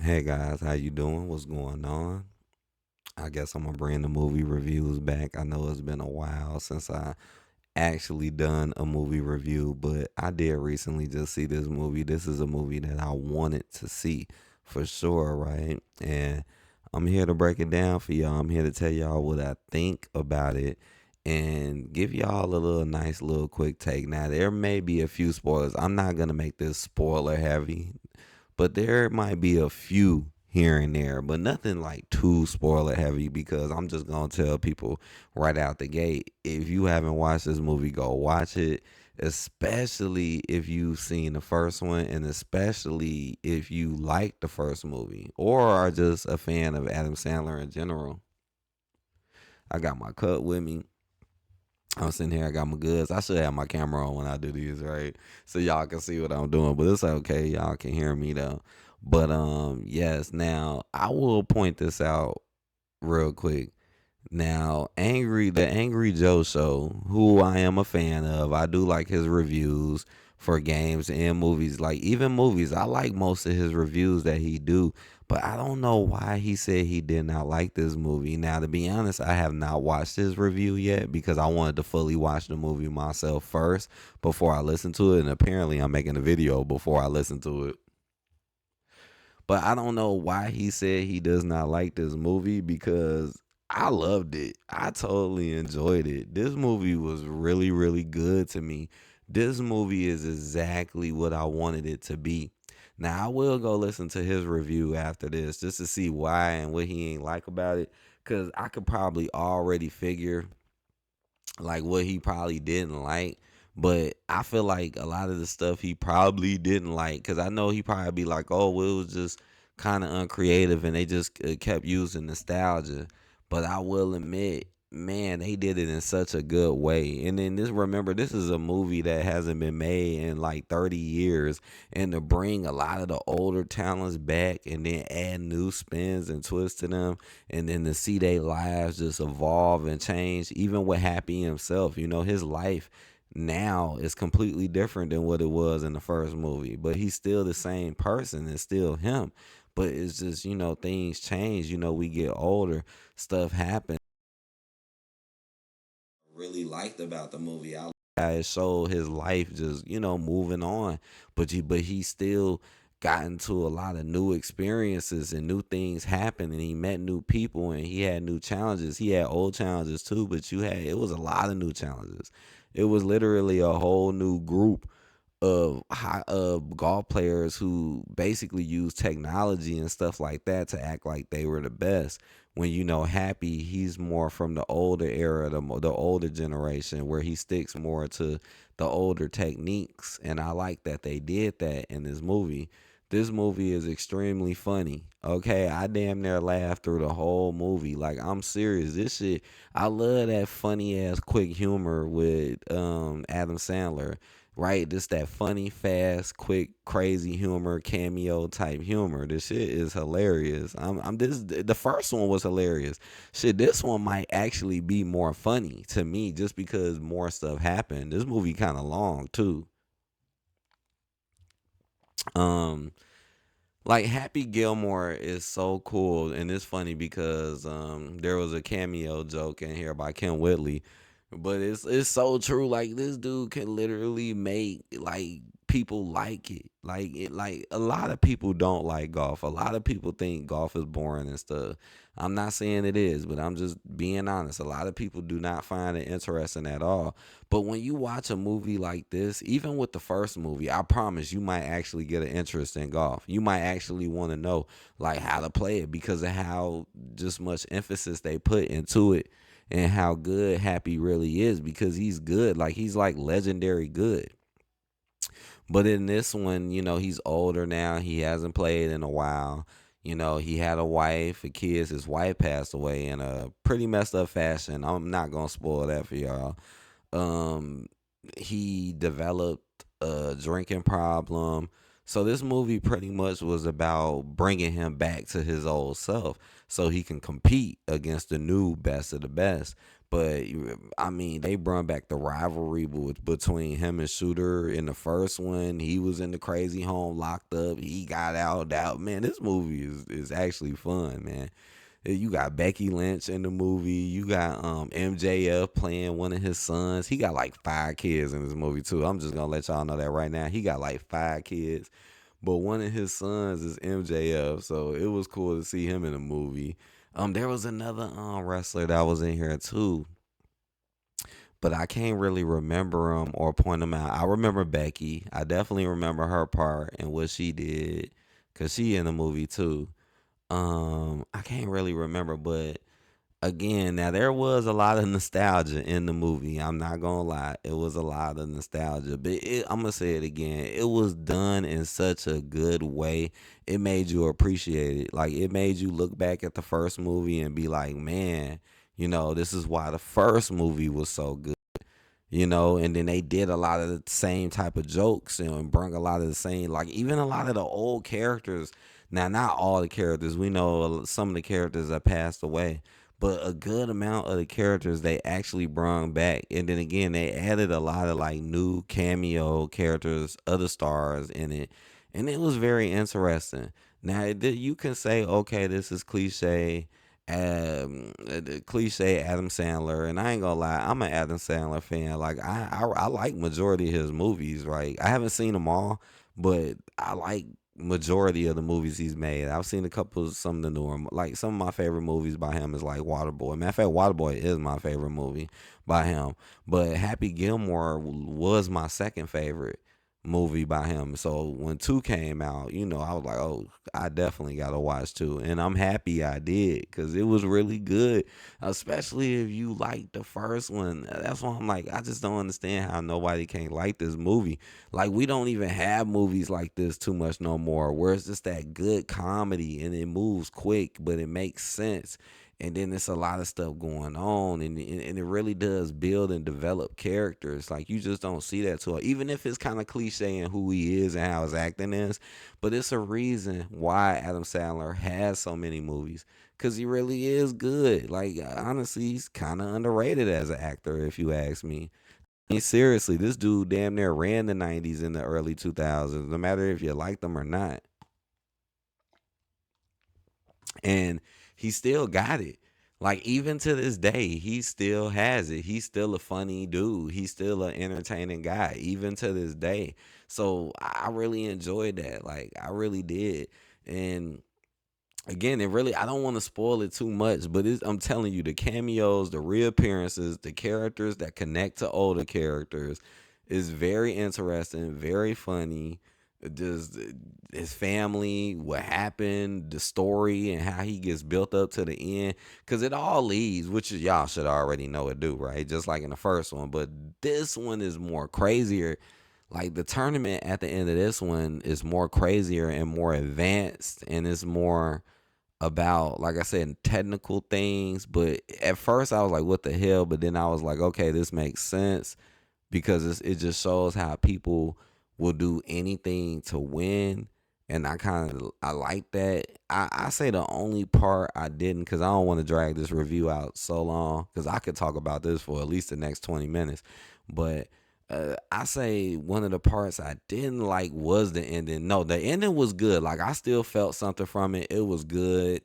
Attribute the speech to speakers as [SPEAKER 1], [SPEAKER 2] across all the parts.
[SPEAKER 1] Hey guys, how you doing? What's going on? I guess I'm gonna bring the movie reviews back. I know it's been a while since I actually done a movie review, but I did recently just see this movie. This is a movie that I wanted to see for sure, right? And I'm here to break it down for y'all. I'm here to tell y'all what I think about it and give y'all a little nice little quick take. Now, there may be a few spoilers. I'm not gonna make this spoiler heavy, but there might be a few here and there, but nothing like too spoiler heavy because I'm just gonna tell people right out the gate. If you haven't watched this movie, go watch it. Especially if you've seen the first one, and especially if you like the first movie or are just a fan of Adam Sandler in general. I got my cup with me. I'm sitting here. I got my goods. I should have my camera on when I do these, right? So y'all can see what I'm doing. But it's okay. Y'all can hear me though. But yes. Now I will point this out real quick. Now, the Angry Joe Show, who I am a fan of, I do like his reviews for games and movies. Like even movies, I like most of his reviews that he do. But I don't know why he said he did not like this movie. Now, to be honest, I have not watched his review yet because I wanted to fully watch the movie myself first before I listen to it. And apparently, I'm making a video before I listen to it. But I don't know why he said he does not like this movie because I loved it. I totally enjoyed it. This movie was really, really good to me. This movie is exactly what I wanted it to be. Now, I will go listen to his review after this just to see why and what he ain't like about it. Because I could probably already figure like what he probably didn't like. But I feel like a lot of the stuff he probably didn't like, because I know he probably be like, oh, well, it was just kind of uncreative and they just kept using nostalgia. But I will admit, man, they did it in such a good way. And then remember, this is a movie that hasn't been made in like 30 years. And to bring a lot of the older talents back and then add new spins and twists to them and then to see their lives just evolve and change, even with Happy himself, his life now is completely different than what it was in the first movie, but he's still the same person and still him. But it's just, things change, we get older, stuff happens. Really liked about the movie. I it showed his life just moving on, but he still got into a lot of new experiences and new things happened, and he met new people and he had new challenges. He had old challenges too, but it was a lot of new challenges. It was literally a whole new group of golf players who basically use technology and stuff like that to act like they were the best. When Happy, he's more from the older era, the older generation, where he sticks more to the older techniques, and I like that they did that in this movie. This movie is extremely funny. Okay, I damn near laughed through the whole movie. Like I'm serious. This shit, I love that funny ass quick humor with Adam Sandler, right? Just that funny, fast, quick, crazy humor, cameo type humor. This shit is hilarious. I'm this the first one was hilarious. Shit, this one might actually be more funny to me just because more stuff happened. This movie kind of long too. Um, like Happy Gilmore is so cool, and it's funny because there was a cameo joke in here by Kim Whitley, but it's so true. Like this dude can literally make like people like it. Like a lot of people don't like golf. A lot of people think golf is boring and stuff. I'm not saying it is, but I'm just being honest. A lot of people do not find it interesting at all. But when you watch a movie like this, even with the first movie, I promise you might actually get an interest in golf. You might actually want to know like how to play it because of how just much emphasis they put into it and how good Happy really is because he's good. Like he's like legendary good. But in this one, he's older now. He hasn't played in a while. He had a wife, a kids. His wife passed away in a pretty messed up fashion. I'm not gonna spoil that for y'all. Um, he developed a drinking problem, So this movie pretty much was about bringing him back to his old self so he can compete against the new best of the best. But I mean, they brought back the rivalry between him and Shooter in the first one. He was in the crazy home locked up. He got out. Man, this movie is actually fun, man. You got Becky Lynch in the movie. You got MJF playing one of his sons. He got like 5 kids in this movie too. I'm just gonna let y'all know that right now. He got like 5 kids, but one of his sons is MJF. So it was cool to see him in the movie. There was another wrestler that was in here too, but I can't really remember him or point him out. I remember Becky. I definitely remember her part and what she did, cause she in the movie too. I can't really remember, but again, now there was a lot of nostalgia in the movie. I'm not gonna lie, it was a lot of nostalgia, but I'm gonna say it again. It was done in such a good way. It made you appreciate it. Like it made you look back at the first movie and be like, man, this is why the first movie was so good. And then they did a lot of the same type of jokes and brought a lot of the same, like even a lot of the old characters. Now, not all the characters, we know some of the characters that passed away, but a good amount of the characters they actually brought back. And then again, they added a lot of like new cameo characters, other stars in it, and it was very interesting. Now, you can say, okay, this is cliche, the cliche Adam Sandler, and I ain't gonna lie, I'm an Adam Sandler fan. Like I like majority of his movies. Right, I haven't seen them all, but I like majority of the movies he's made. I've seen a couple of some of the newer, like some of my favorite movies by him is like Waterboy. Matter of fact, Waterboy is my favorite movie by him. But Happy Gilmore was my second favorite movie by him. So when two came out, I was like, oh, I definitely got to watch two. And I'm happy I did because it was really good, especially if you like the first one. That's why I'm like, I just don't understand how nobody can't like this movie. Like, we don't even have movies like this too much no more, where it's just that good comedy and it moves quick, but it makes sense. And then there's a lot of stuff going on, and it really does build and develop characters. Like you just don't see that to even if it's kind of cliche in who he is and how his acting is, but it's a reason why Adam Sandler has so many movies because he really is good. Like honestly, he's kind of underrated as an actor, if you ask me. I mean, seriously, this dude damn near ran the '90s and the early 2000s, no matter if you like them or not, and he still got it. Like even to this day, he still has it. He's still a funny dude. He's still an entertaining guy, even to this day. So I really enjoyed that. Like I really did. And again, it really I don't want to spoil it too much, but I'm telling you, the cameos, the reappearances, the characters that connect to older characters is very interesting, very funny. Just his family, what happened, the story, and how he gets built up to the end, because it all leads, which is y'all should already know it do, right? Just like in the first one, but this one is more crazier. Like the tournament at the end of this one is more crazier and more advanced, and it's more about, like I said, technical things. But at first I was like, what the hell? But then I was like, okay, this makes sense because it just shows how people will do anything to win. And I like that. I say the only part I didn't, because I don't want to drag this review out so long, because I could talk about this for at least the next 20 minutes. But I say one of the parts I didn't like was the ending. No, the ending was good. Like I still felt something from it. It was good.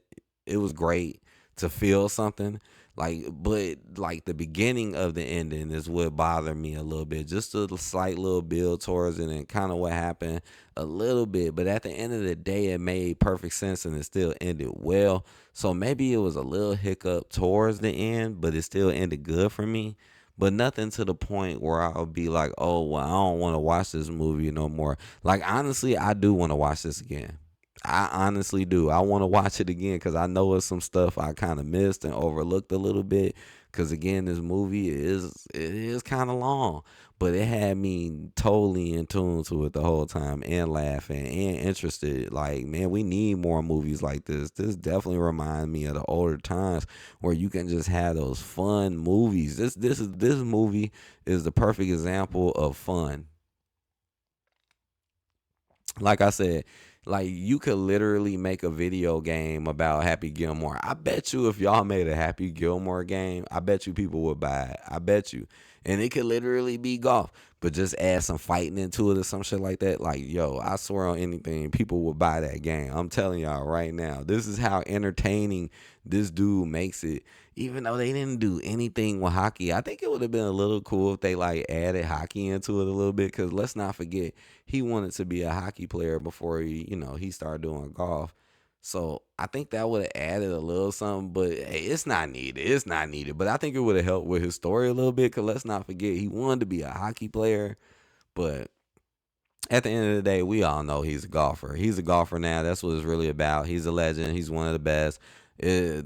[SPEAKER 1] It was great to feel something. Like, but like the beginning of the ending is what bothered me a little bit. Just a slight little build towards it and kind of what happened a little bit. But at the end of the day, it made perfect sense and it still ended well. So maybe it was a little hiccup towards the end, but it still ended good for me. But nothing to the point where I'll be like, oh, well, I don't want to watch this movie no more. Like, honestly, I do want to watch this again. I honestly do. I want to watch it again because I know it's some stuff I kind of missed and overlooked a little bit. Because again, this movie is kind of long, but it had me totally in tune to it the whole time and laughing and interested. Like, man, we need more movies like this. This definitely reminds me of the older times where you can just have those fun movies. This movie is the perfect example of fun. Like I said, like you could literally make a video game about Happy Gilmore. I bet you if y'all made a Happy Gilmore game, I bet you people would buy it. I bet you. And it could literally be golf, but just add some fighting into it or some shit like that. Like, yo, I swear on anything, people would buy that game. I'm telling y'all right now. This is how entertaining this dude makes it. Even though they didn't do anything with hockey, I think it would have been a little cool if they like added hockey into it a little bit. Cause let's not forget, he wanted to be a hockey player before he started doing golf. So I think that would have added a little something, but hey, it's not needed. It's not needed. But I think it would have helped with his story a little bit. Cause let's not forget, he wanted to be a hockey player, but at the end of the day, we all know he's a golfer. He's a golfer now. That's what it's really about. He's a legend. He's one of the best. Uh,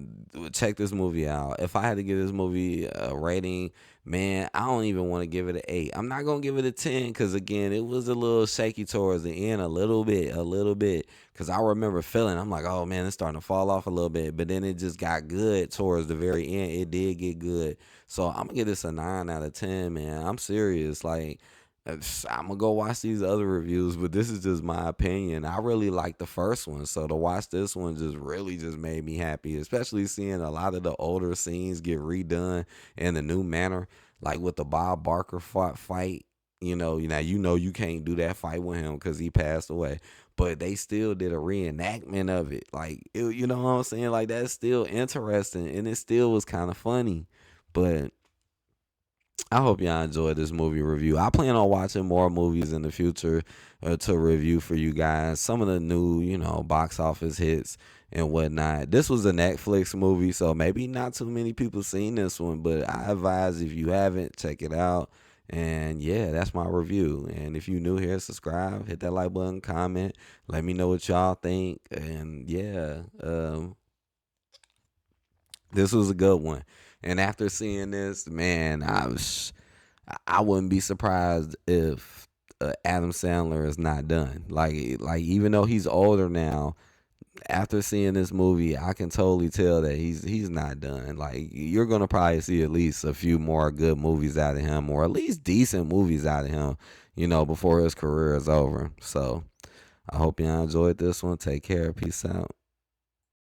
[SPEAKER 1] Check this movie out. If I had to give this movie a rating, man, I don't even want to give it an 8. I'm not gonna give it a 10 because again, it was a little shaky towards the end, a little bit. Because I remember feeling, I'm like, oh man, it's starting to fall off a little bit. But then it just got good towards the very end. It did get good. So I'm gonna give this a 9 out of 10, man. I'm serious. Like I'm gonna go watch these other reviews, but this is just my opinion. I really like the first one, so to watch this one just really just made me happy, especially seeing a lot of the older scenes get redone in the new manner, like with the Bob Barker fight. You can't do that fight with him because he passed away, but they still did a reenactment of it. Like, you know what I'm saying? Like that's still interesting, and it still was kind of funny, but. I hope y'all enjoyed this movie review. I plan on watching more movies in the future to review for you guys. Some of the new, box office hits and whatnot. This was a Netflix movie, so maybe not too many people seen this one, but I advise if you haven't, check it out. And yeah, that's my review. And if you new here, subscribe, hit that like button, comment, let me know what y'all think. And yeah, this was a good one. And after seeing this, man, I wouldn't be surprised if Adam Sandler is not done. Like even though he's older now, after seeing this movie, I can totally tell that he's not done. Like you're gonna probably see at least a few more good movies out of him, or at least decent movies out of him, before his career is over. So I hope y'all enjoyed this one. Take care. Peace out.